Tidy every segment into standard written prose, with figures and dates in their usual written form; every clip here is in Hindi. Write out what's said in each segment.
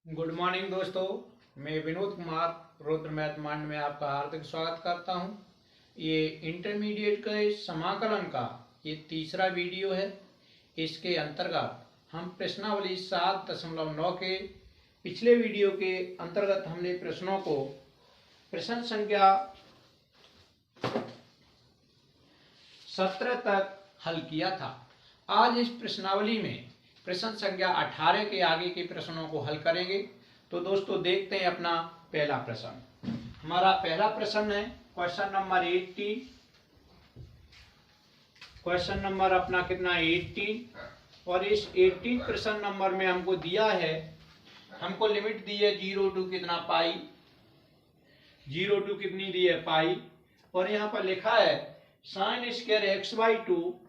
गुड मॉर्निंग दोस्तों। मैं विनोद कुमार रुद्र मैथ माइंड में आपका हार्दिक स्वागत करता हूं। ये इंटरमीडिएट के समाकलन का ये तीसरा वीडियो है। इसके अंतर्गत हम प्रश्नावली 7.9 के पिछले वीडियो के अंतर्गत हमने प्रश्नों को प्रश्न संख्या 17 तक हल किया था। आज इस प्रश्नावली में प्रश्न संख्या 18 के आगे के प्रश्नों को हल करेंगे। तो दोस्तों देखते हैं अपना पहला प्रश्न। हमारा पहला प्रश्न है क्वेश्चन नंबर 18। क्वेश्चन नंबर अपना कितना 18 और इस 18 प्रश्न नंबर में हमको दिया है, हमको लिमिट दी है 0 टू कितना पाई, 0 टू कितनी दी है पाई, और यहाँ पर लिखा है sine square x by two,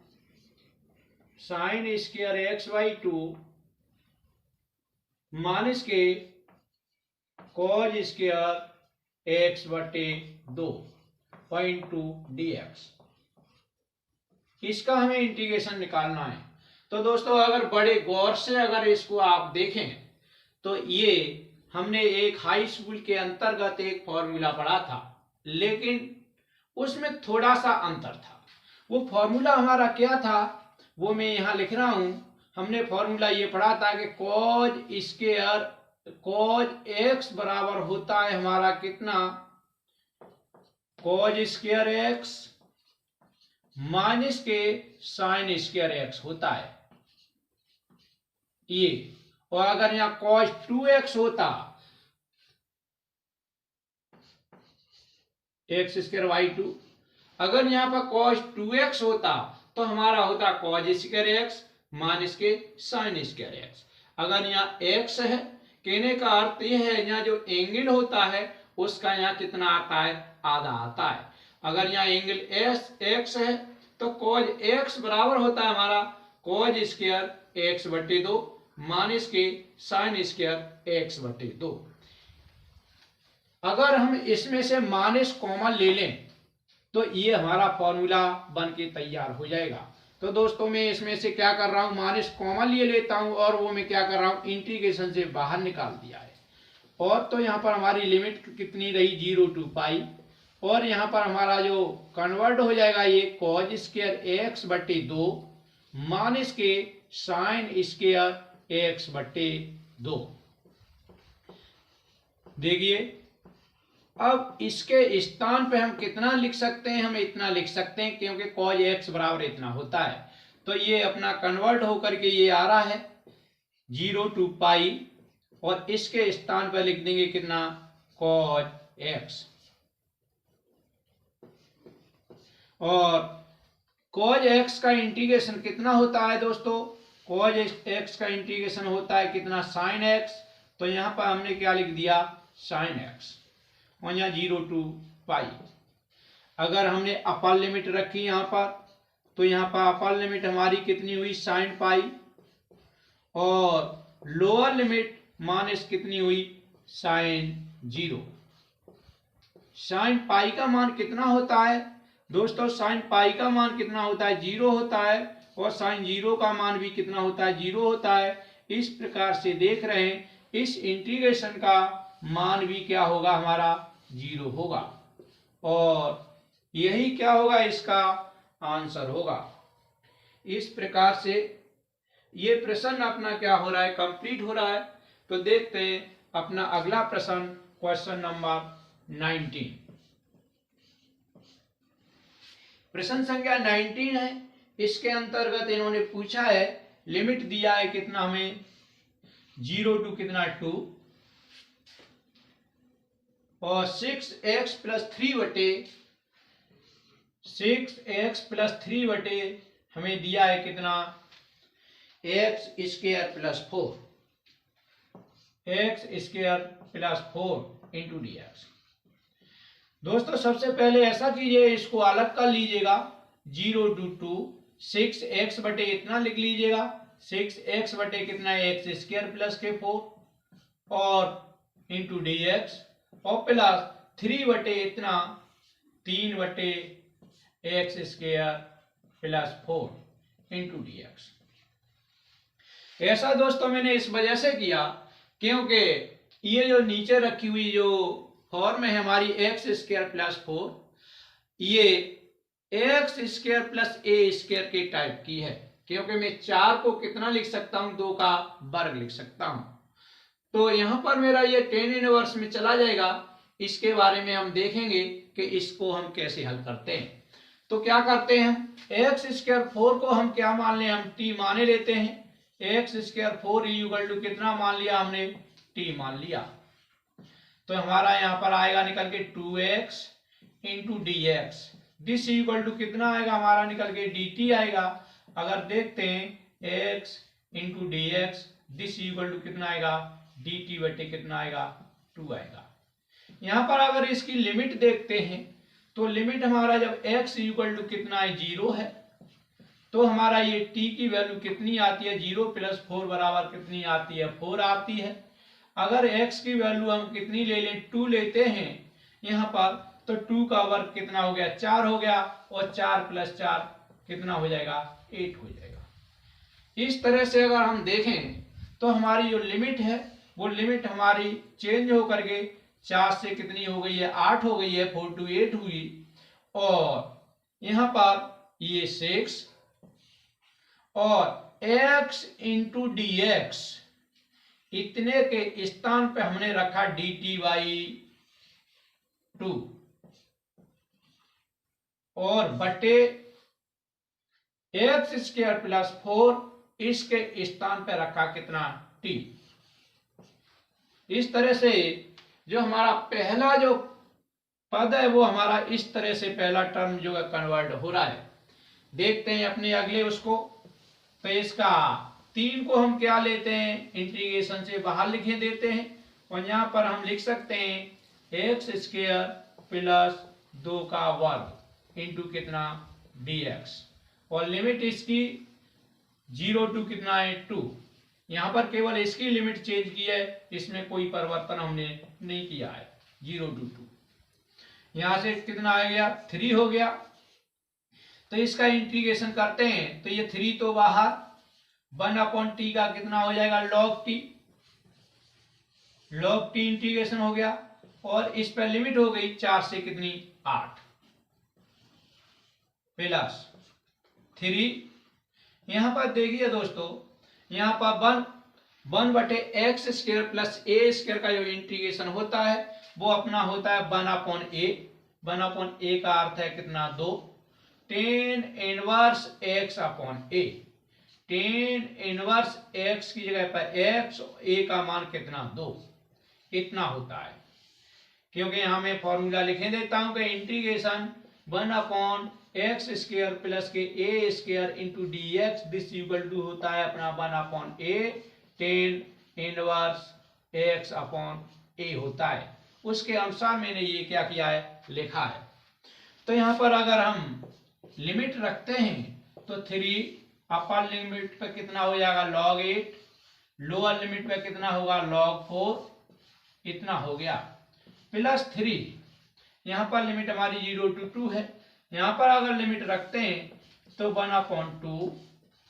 sine square x by two minus के कॉज स्क्वायर एक्स बटे 2.2 dx। इसका हमें इंटीग्रेशन निकालना है। तो दोस्तों अगर बड़े गौर से अगर इसको आप देखें तो ये हमने एक हाई स्कूल के अंतर्गत एक फॉर्मूला पढ़ा था, लेकिन उसमें थोड़ा सा अंतर था। वो फॉर्मूला हमारा क्या था वो मैं यहां लिख रहा हूं। हमने फॉर्मूला ये पढ़ा था कि कॉज स्क्वायर कॉज एक्स बराबर होता है हमारा कितना, कॉज स्क्वायर एक्स माइनस के साइन स्क्वायर एक्स होता है ये। और अगर यहां कॉज 2x होता, एक्स स्क्वायर वाई टू, अगर यहां पर कॉज 2x होता तो हमारा होता कॉज स्क्वायर एक्स माइनस के साइन स्क्वायर एक्स। अगर यहाँ x है, कहने का अर्थ यह है यहाँ जो एंगल होता है उसका यहाँ कितना आता है, आधा आता है। अगर यहाँ एंगल x है तो कॉज x बराबर होता है हमारा कॉज स्क्वायर एक्स बटे 2 माइनस के साइन स्क्वायर एक्स बटे 2। अगर हम इसमें से माइनस कॉमन ले लें तो ये हमारा फॉर्मूला बन के तैयार हो जाएगा। तो दोस्तों मैं इसमें से क्या कर रहा हूं, माइनस कॉमन ले लेता हूं और वो मैं क्या कर रहा हूं, इंटीग्रेशन से बाहर निकाल दिया है। और तो यहां पर हमारी लिमिट कितनी रही 0 टू पाई, और यहां पर हमारा जो कन्वर्ट हो जाएगा ये कॉज स्क्वायर एक्स बटे 2 माइनस के साइन स्क्वायर एक्स बटे 2। देखिए अब इसके स्थान पे हम कितना लिख सकते हैं, हम इतना लिख सकते हैं क्योंकि कॉज एक्स बराबर इतना होता है। तो ये अपना कन्वर्ट होकर के ये आ रहा है 0 टू पाई, और इसके स्थान पर लिख देंगे कितना, कॉज एक्स। और कॉज एक्स का इंटीग्रेशन कितना होता है दोस्तों, कॉज एक्स का इंटीग्रेशन होता है कितना, साइन एक्स। तो यहां पर हमने क्या लिख दिया, साइन एक्स, और यहाँ 0 टू पाई। अगर हमने अपर लिमिट रखी यहाँ पर तो यहाँ पर अपर लिमिट हमारी कितनी हुई, साइन पाई, और लोअर लिमिट माइनस कितनी हुई, साइन 0। साइन पाई का मान कितना होता है दोस्तों, साइन पाई का मान कितना होता है, 0 होता है, और साइन 0 का मान भी कितना होता है, 0 होता है। इस प्रकार से देख रहे हैं इस इंटीग्रेशन का मान भी क्या होगा हमारा, 0 होगा, और यही क्या होगा, इसका आंसर होगा। इस प्रकार से ये प्रश्न अपना क्या हो रहा है, कंप्लीट हो रहा है। तो देखते हैं अपना अगला प्रश्न क्वेश्चन नंबर 19। प्रश्न संख्या 19 है। इसके अंतर्गत इन्होंने पूछा है, लिमिट दिया है कितना हमें, 0 टू कितना 2, और 6x प्लस 3 बटे 6x प्लस 3 बटे हमें दिया है कितना, x square plus 4, x square plus 4 into dx। दोस्तों सबसे पहले ऐसा कीजिए, इसको अलग कर लीजिएगा, 0 टू 2, 6x बटे इतना लिख लीजिएगा, 6x बटे कितना, एक्स स्क्वायर प्लस के 4 और इंटू dx, और प्लस 3 बटे इतना 3 बटे x square plus 4 into dx। ऐसा दोस्तों मैंने इस वजह से किया क्योंकि ये जो नीचे रखी हुई जो फॉर्म है हमारी एक्स स्क्वायर प्लस 4, ये एक्स स्क्वायर प्लस ए स्क्वायर के टाइप की है, क्योंकि मैं 4 को कितना लिख सकता हूं, 2 का वर्ग लिख सकता हूं। तो यहां पर मेरा ये 10 इनवर्स में चला जाएगा। इसके बारे में हम देखेंगे कि इसको हम कैसे हल करते हैं। तो क्या करते हैं, एक्स स्क्वायर 4 को हम क्या मान लें, हम टी माने लेते हैं। एक्स स्क्वायर 4 इक्वल टू कितना मान लिया हमने, टी मान लिया। तो हमारा यहां पर आएगा निकल के 2x into d x, this equal to कितना आएगा हमारा निकल के dt आएगा। अगर देखते हैं x into d x, this equal to कितना आएगा, dt बटे कितना आएगा, 2 आएगा। यहां पर अगर इसकी लिमिट देखते हैं तो लिमिट हमारा जब x इक्वल टू कितना है, 0 है, तो हमारा ये t की वैल्यू कितनी आती है, 0 प्लस 4 बराबर कितनी आती है, 4 आती है। अगर x की वैल्यू हम कितनी ले लें, 2 लेते हैं यहाँ पर, तो 2 का वर्ग कितना हो गया, 4 हो गया, और 4 प्लस 4 कितना हो जाएगा, 8 हो जाएगा। इस तरह से अगर हम देखें तो हमारी जो लिमिट है वो लिमिट हमारी चेंज होकर के 4 से कितनी हो गई है, 8 हो गई है, 4 to 8 हुई। और यहाँ पर ये 6 और x इंटू डी एक्स, इतने के स्थान पे हमने रखा dt बाई 2 और बटे एक्स स्क्वायर प्लस 4, इसके स्थान पे रखा कितना, t। इस तरह से जो हमारा पहला जो पद है वो हमारा इस तरह से पहला टर्म जो है कन्वर्ट हो रहा है। देखते हैं अपने अगले उसको। तो इसका 3 को हम क्या लेते हैं, इंटीग्रेशन से बाहर लिखे देते हैं, और यहां पर हम लिख सकते हैं एक्स स्क्वायर प्लस 2 का वर्ग इंटू कितना, dx, और लिमिट इसकी 0 टू कितना है, 2। यहां पर केवल इसकी लिमिट चेंज की है, इसमें कोई परिवर्तन हमने नहीं किया है, 0 टू 2। यहां से कितना आ गया, 3 हो गया। तो इसका इंटीग्रेशन करते हैं तो ये 3 तो बाहर, 1/t का कितना हो जाएगा, log t, log t integration हो गया, और इस पर लिमिट हो गई 4 से कितनी, 8 प्लस 3। यहां पर देखिए दोस्तों, यहां पर 1 बटे एक्स स्क्वायर प्लस ए स्क्वायर का जो इंटीग्रेशन होता है वो अपना होता है 1/a। 1/a का अर्थ है कितना, 2। tan inverse x upon a, tan inverse x की जगह पर x, a का मान कितना, 2, इतना होता है। क्योंकि यहां मैं फॉर्मूला लिखे देता हूं कि इंटीग्रेशन 1/x स्क्वायर प्लस के a square into d x, this equal to होता है अपना 1/a tan inverse x upon a होता है। उसके अनुसार मैंने ये क्या किया है, लिखा है। तो यहां पर अगर हम लिमिट रखते हैं तो 3 अपर लिमिट पे कितना हो जाएगा, log 8, लोअर लिमिट पे कितना होगा, log 4, इतना हो गया, प्लस 3। यहां पर लिमिट हमारी 0 टू 2 है। यहां पर अगर लिमिट रखते हैं तो 1/2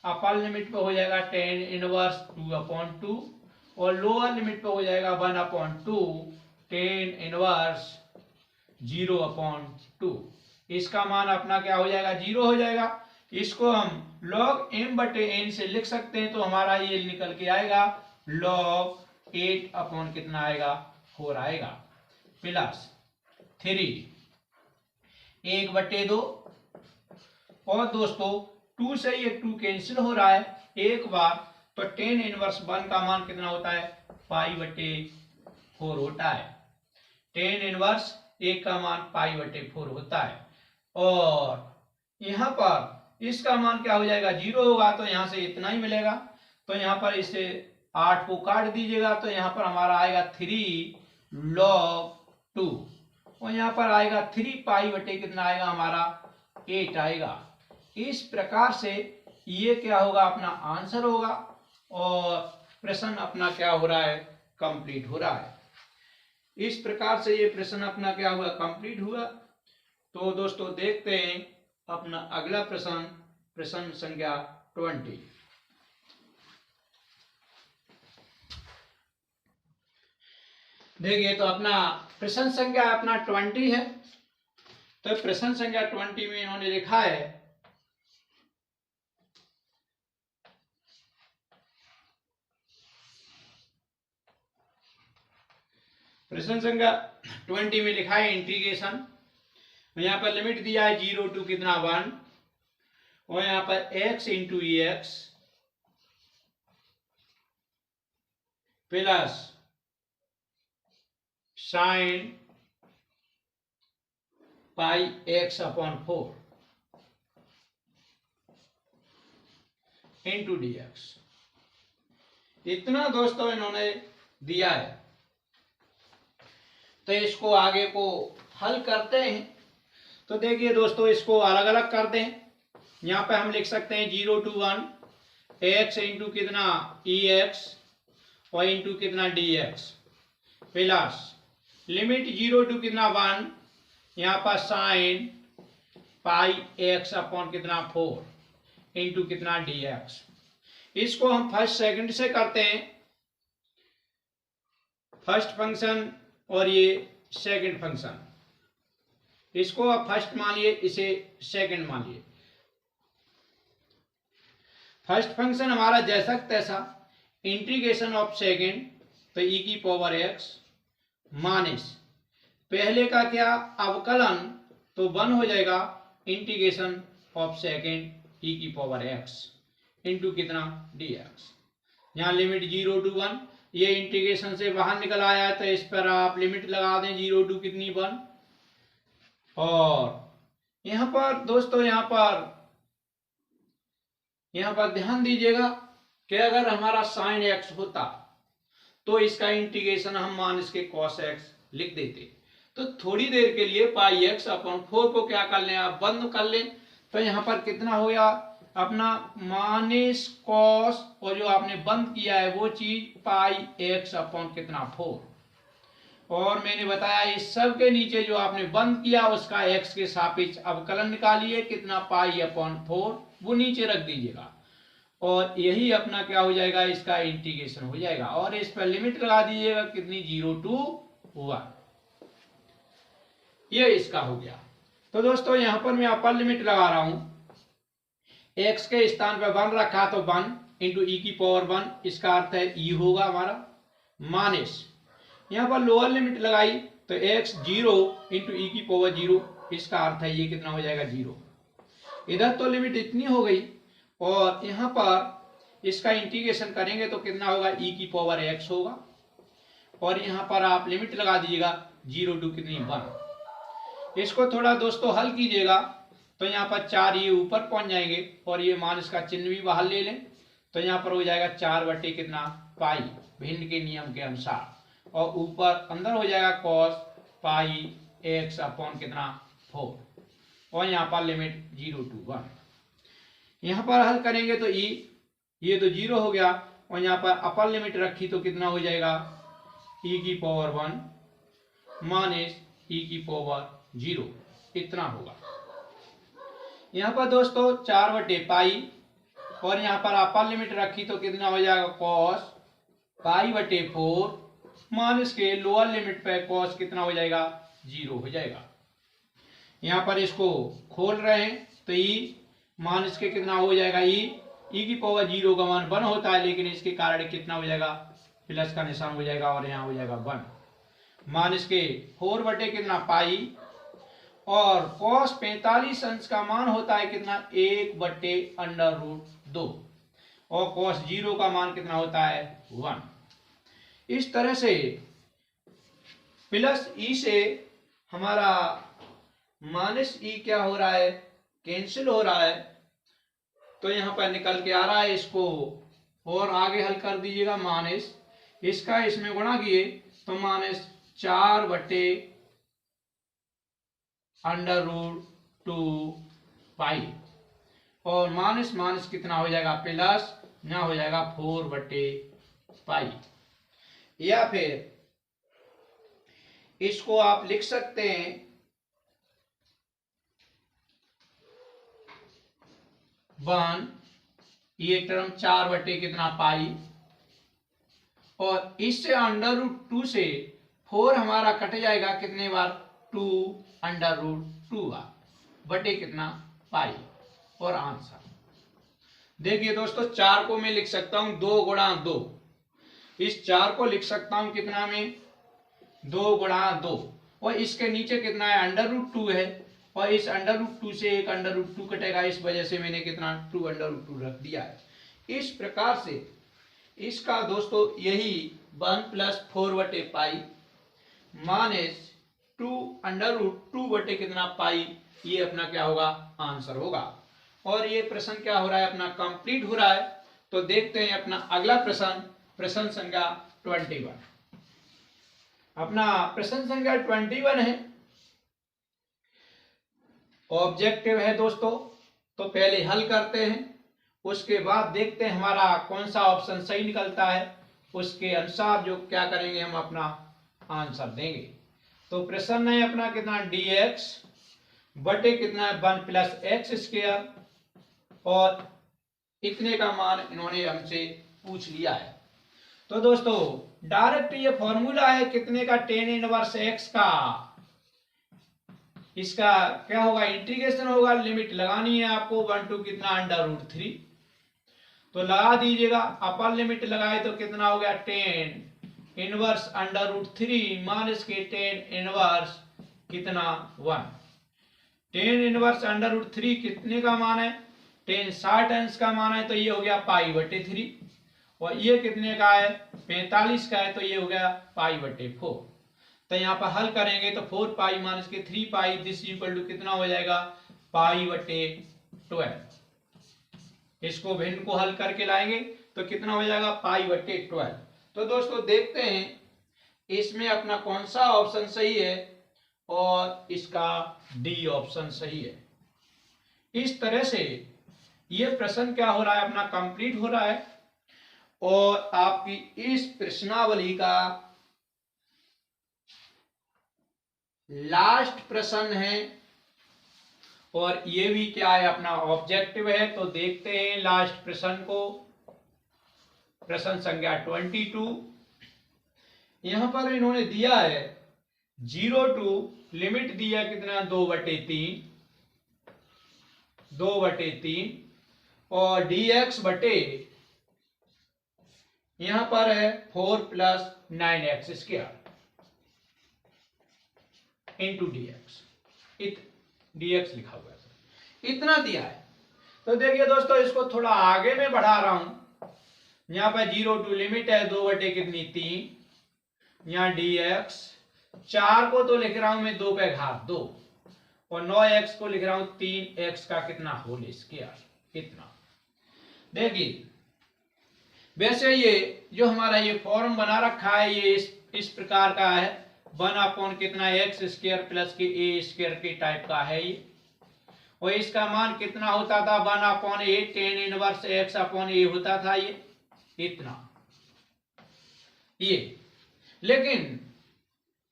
अपर लिमिट पे हो जाएगा tan इनवर्स 2/2, और लोअर लिमिट पे हो जाएगा 1/2 tan इनवर्स 0/2। इसका मान अपना क्या हो जाएगा, 0 हो जाएगा। इसको हम log m बटे n से लिख सकते हैं, तो हमारा ये निकल के आएगा log 8 अपॉन कितना आएगा, 4 आएगा, प्लस 3 1/2। और दोस्तों 2 से ये 2 कैंसिल हो रहा है एक बार, तो tan इनवर्स 1 का मान कितना होता है, π/4 होता है। tan इनवर्स 1 का मान π/4 होता है। और यहां पर इसका मान क्या हो जाएगा, 0 होगा, तो यहां से इतना ही मिलेगा। तो यहां पर इसे 8 को काट दीजिएगा, तो यहां पर हमारा आएगा 3 log 2, और यहां पर आएगा 3 π/, कितना आएगा हमारा, 8 आएगा। इस प्रकार से ये क्या होगा, अपना आंसर होगा, और प्रश्न अपना क्या हो रहा है, कंप्लीट हो रहा है। इस प्रकार से ये प्रश्न अपना क्या हुआ, कंप्लीट हुआ। तो दोस्तों देखते हैं अपना अगला प्रश्न, प्रश्न संख्या 20। देखिए तो अपना प्रश्न संख्या अपना 20 है। तो प्रश्न संख्या 20 में इन्होंने लिखा है प्रश्न संख्या 20 में लिखा है इंटीग्रेशन। यहाँ पर लिमिट दिया है 0 टू कितना 1 और यहाँ पर x into x plus sine pi x upon 4 into d x. इतना दोस्तों इन्होंने दिया है। तो इसको आगे को हल करते हैं। तो देखिए दोस्तों इसको अलग अलग कर दें। यहाँ पे हम लिख सकते हैं 0 टू 1 एक्स इंटू कितना ई एक्स और इंटू कितना d x plus limit 0 to कितना 1 यहाँ पर साइन पाई एक्स अपॉन कितना 4 इंटू कितना डी एक्स। इसको हम फर्स्ट सेकंड से करते हैं, फर्स्ट फंक्शन और ये सेकंड फंक्शन। इसको आप फर्स्ट मानिए, इसे सेकंड मानिए। फर्स्ट फंक्शन हमारा जैसा तैसा इंटीग्रेशन ऑफ सेकंड तो ई की पावर एक्स माइनस पहले का क्या अवकलन तो 1 हो जाएगा इंटीग्रेशन ऑफ सेकंड ई की पावर एक्स इंटू कितना डी एक्स। यहाँ लिमिट 0 टू 1 ये इंटीग्रेशन से बाहर निकल आया है तो इस पर आप लिमिट लगा दें 0 टू कितनी 1। और यहाँ पर दोस्तों यहाँ पर ध्यान दीजिएगा कि अगर हमारा साइन एक्स होता तो इसका इंटीग्रेशन हम माइनस के कॉस एक्स लिख देते। तो थोड़ी देर के लिए पाई एक्स अपॉन 4 को क्या कर लें आप बंद कर लें। तो यहाँ पर कितना हो गया अपना माइनस कॉस और जो आपने बंद किया है वो चीज पाई एक्स अपॉन कितना 4। और मैंने बताया इस सब के नीचे जो आपने बंद किया उसका एक्स के सापेक्ष अवकलन निकालिए कितना पाई अपॉन 4 वो नीचे रख दीजिएगा और यही अपना क्या हो जाएगा इसका इंटीग्रेशन हो जाएगा। और इस पर लिमिट लगा दीजिएगा कितनी 0 टू 1। ये इसका हो गया। तो दोस्तों यहां पर मैं अपर लिमिट लगा रहा हूं, x के स्थान पर 1 रखा तो 1 इंटू ई की पावर 1 इसका अर्थ है ई होगा हमारा माइनस यहाँ पर लोअर लिमिट लगाई तो x 0 इंटू ई की पावर 0 इसका अर्थ है ये कितना हो जाएगा 0। इधर तो लिमिट इतनी हो गई और यहाँ पर इसका इंटीग्रेशन करेंगे तो कितना होगा ई की पावर x होगा और यहाँ पर आप लिमिट लगा दीजिएगा 0 टू कितनी 1। इसको थोड़ा दोस्तों हल कीजिएगा तो यहाँ पर 4 ये ऊपर पहुंच जाएंगे और ये माइनस का चिन्ह भी बाहर ले लें तो यहाँ पर हो जाएगा 4 बटे कितना पाई भिन्न के नियम के अनुसार और ऊपर अंदर हो जाएगा कॉस पाई एक्स अपॉन कितना 4 और यहाँ पर लिमिट 0 टू 1। यहाँ पर हल करेंगे तो ये तो 0 हो गया और यहाँ पर अपर लिमिट रखी तो कितना हो जाएगा ई की पावर 1 माइनस ई की पावर 0 इतना होगा। यहाँ पर दोस्तों 4 बटे पाई और यहाँ पर अपर लिमिट रखी तो कितना हो जाएगा कॉस पाई बटे 4 माइनस के लोअर लिमिट पे कॉस कितना हो जाएगा 0 हो जाएगा। यहाँ पर इसको खोल रहे हैं तो ई माइनस के कितना हो जाएगा ई की पावर 0 का मान 1 होता है लेकिन इसके कारण कितना हो जाएगा प्लस का निशान हो जाएगा और यहाँ हो जाएगा 1 माइनस के 4 बटे कितना पाई और cos 45 अंश का मान होता है कितना 1 बटे अंडर रूट 2 और cos 0 का मान कितना होता है 1। इस तरह से प्लस ई से हमारा माइनस ई क्या हो रहा है कैंसिल हो रहा है तो यहाँ पर निकल के आ रहा है। इसको और आगे हल कर दीजिएगा माइनस इसका इसमें गुणा किए तो माइनस 4 बटे अंडर रूट 2 पाई और माइनस माइनस कितना हो जाएगा प्लस यहाँ हो जाएगा 4 बटे पाई। या फिर इसको आप लिख सकते हैं 1 ये टर्म 4 बटे कितना पाई और इससे अंडर रूट 2 से 4 हमारा कट जाएगा कितने बार, 2√2 बार बटे कितना, पाई। और आंसर देखिए दोस्तों, 4 को मैं लिख सकता हूं 2 गुणा 2, इस 4 को लिख सकता हूं कितना में, 2 गुणा 2, और इसके नीचे कितना है, √2 है, और इस √2 से एक √2 कटेगा, इस वजह से मैंने कितना 2√2 रख दिया है। इस प्रकार से इसका दोस्तों यही 1 + 4 बटे पाई माइनस 2√2 बटे कितना, पाई, ये अपना क्या होगा, आंसर होगा। और ये प्रश्न क्या हो रहा है, अपना कंप्लीट हो रहा है। तो देखते हैं अपना अगला प्रश्न, प्रश्न संख्या 21। अपना प्रश्न संख्या 21 है, ऑब्जेक्टिव है दोस्तों। तो पहले हल करते हैं, उसके बाद देखते हैं हमारा कौन सा ऑप्शन सही निकलता है, उसके अनुसार जो क्या करेंगे हम अपना आंसर देंगे। तो प्रश्न है अपना कितना, dx बटे कितना 1 + x², और इतने का मान इन्होंने हमसे पूछ लिया है। तो दोस्तों डायरेक्ट ये फॉर्मूला है कितने का, tan इनवर्स x का, इसका क्या होगा, इंटीग्रेशन होगा, लिमिट लगानी है आपको 1 to कितना √3, तो लगा दीजिएगा। अपर लिमिट लगाए तो कितना हो गया, tan इनवर्स √3 माइनस के tan इनवर्स कितना 1। tan इनवर्स √3 कितने का मान है, tan 60 अंश का मान है, तो ये हो गया π/3, और ये कितने का है, 45 का है, तो ये हो गया π/4। तो यहाँ पर हल करेंगे तो 4π माइनस के 3π दिस इक्वल टू कितना हो जाएगा, π/12। इसको भिन्न को हल करके लाएंगे तो कितना हो जाएगा, π/12। तो दोस्तों देखते हैं इसमें अपना कौन सा ऑप्शन सही है, और इसका डी ऑप्शन सही है। इस तरह से ये प्रश्न क्या हो रहा है, अपना कंप्लीट हो रहा है। और आपकी इस प्रश्नावली का लास्ट प्रश्न है, और ये भी क्या है, अपना ऑब्जेक्टिव है। तो देखते हैं लास्ट प्रश्न को, प्रश्न संख्या 22। यहां पर इन्होंने दिया है 0 to लिमिट दिया कितना, 2/3, और dx बटे यहां पर है 4 + 9x² इंटू dx, dx लिखा हुआ है, इतना दिया है। तो देखिए दोस्तों इसको थोड़ा आगे में बढ़ा रहा हूं, यहां पर 0 to लिमिट है 2/3, यहाँ dx 4 को तो लिख रहा हूं मैं 2/2, और 9x को लिख रहा हूं 3x का कितना होल स्क्वायर, इतना। देखिए वैसे ये जो हमारा ये फॉर्म बना रखा है, ये इस प्रकार का है, 1 कितना x² प्लस के a² के टाइप का है ये। और इसका मान कितना होता था, 1/a tan इनवर्स x/a होता था ये, इतना ये। लेकिन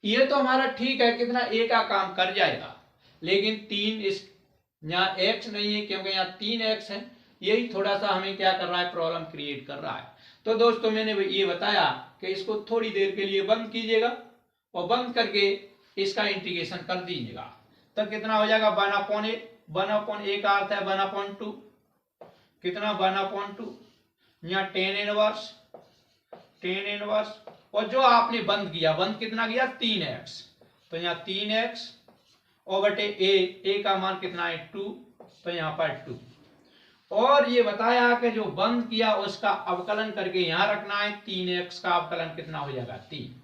ये तो हमारा ठीक है, कितना a का काम कर जाएगा, लेकिन 3 इस यहाँ x नहीं है, क्योंकि यहाँ 3x है, यही थोड़ा सा हमें क्या कर रहा है, प्रॉब्लम क्रिएट कर रहा है। तो दोस्तों मैंने ये बताया कि इसको थोड़ी देर के लिए बंद कीजिएगा, और बंद करके इसका इंटीग्रेशन कर दीजिएगा, तब कितना हो जाएगा, 1/a का अर्थ है 1/2, कितना 1/2, यहाँ tan इनवर्स, और जो आपने बंद किया, बंद कितना किया, 3x, तो यहाँ 3x, और बटे a का मान कितना है 2, तो यहाँ पर 2। और ये बताया कि जो बंद किया उसका अवकलन करके यहाँ रखना है, 3x का अवकलन कितना हो जाएगा 3,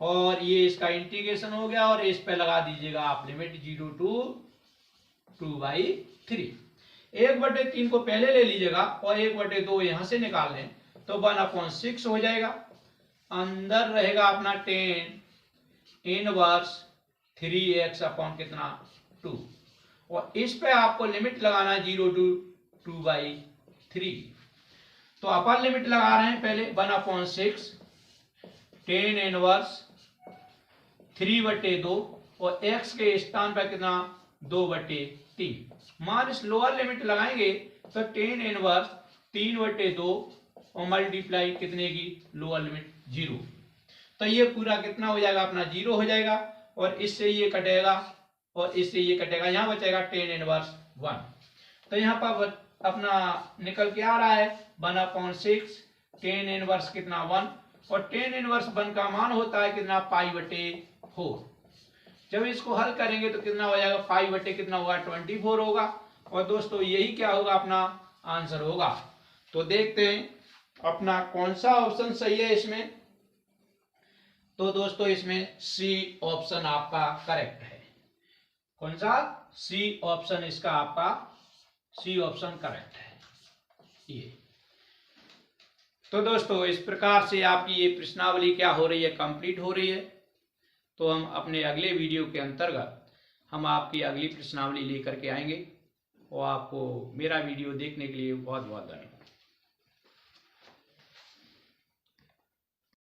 और ये इसका इंटीग्रेशन हो गया, और इस पे लगा दीजिएगा आप लिमिट 0 to 2/3। 1/3 को पहले ले लीजिएगा, और 1/2 यहां से निकाल लें तो 1/6 हो जाएगा। अंदर रहेगा अपना tan इनवर्स 3x अपॉन कितना 2, और इस पे आपको लिमिट लगाना है 0 to 2/3। तो अपर लिमिट लगा रहे हैं पहले, 1/6 tan इनवर्स 3/2, और x के स्थान पर कितना 2/3, माइनस लोअर लिमिट लगाएंगे तो tan इनवर्स 3/2 और मल्टीप्लाई कितने की, लोअर लिमिट 0। तो ये पूरा कितना हो जाएगा अपना 0 हो जाएगा, और इससे ये कटेगा और इससे ये कटेगा, यहाँ बचेगा tan इनवर्स 1। तो यहाँ पर अपना निकल के आ रहा है 1/6 tan इनवर्स कितना 1, और tan इनवर्स 1 का मान होता है कितना π/4। जब इसको हल करेंगे तो कितना हो जाएगा, π/ कितना होगा 24 होगा, और दोस्तों यही क्या होगा अपना आंसर होगा। तो देखते हैं अपना कौन सा ऑप्शन सही है इसमें। तो दोस्तों इसमें सी ऑप्शन आपका करेक्ट है। कौन सा? सी ऑप्शन इसका आपका सी ऑप्शन करेक्ट है ये। तो दोस्तों इस प्रकार से आपकी ये प्रश्नावली क्या हो रही है, कंप्लीट हो रही है। तो हम अपने अगले वीडियो के अंतर्गत हम आपकी अगली प्रश्नावली लेकर के आएंगे, और आपको मेरा वीडियो देखने के लिए बहुत बहुत धन्यवाद।